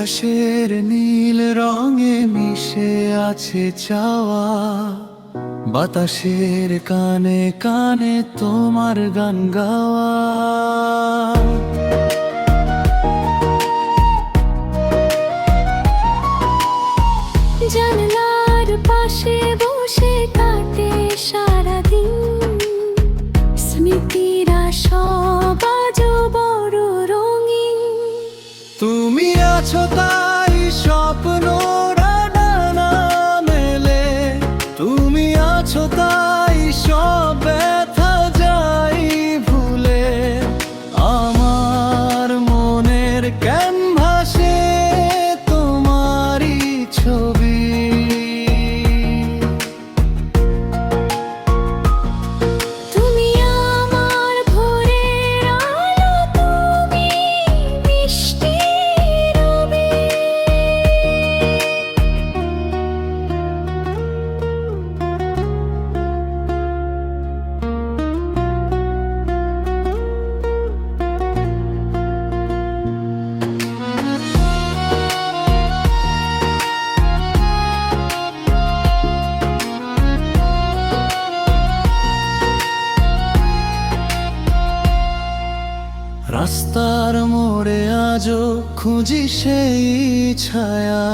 আকাশের নীল রঙে মিশে আছে চাওয়া, বাতাসের কানে কানে তোমার গান গাওয়া। জানলার পাশে বসে কাটে সারাদিন, স্মৃতিরা সব আজও বড় রঙিন। তুমি আছো তাই স্বপ্নরা ডানা মেলে, তুমি আছো তাই সব ব্যথা যাই ভুলে। আমার মনের ক্যানভাসে তোমারই ছবি। তুমি আমার ভোরের আলো, তুমি মিষ্টি রবি। রাস্তার মোড়ে আজও খুঁজি সেই ছায়া,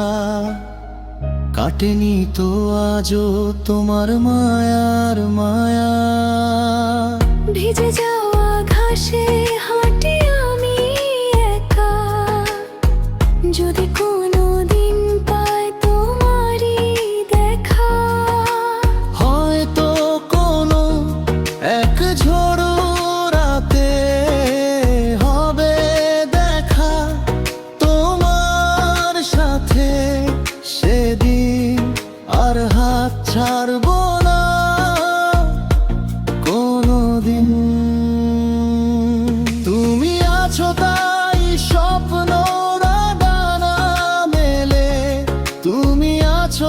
কাটেনি তো আজও তোমার মায়ার মায়া। ভিজে যাওয়া ঘাসে হাঁটি আমি একা, যদি কোনো দিন পাই তোমারই দেখা। হয়তো কোনো এক ঝড়ো রাতে হবে দেখা তোমার সাথে, সেদিন আর হাত ছাড়বো না কোনোদিন। তুমি আছো তাই স্বপ্নরা ডানা মেলে, তুমি আছো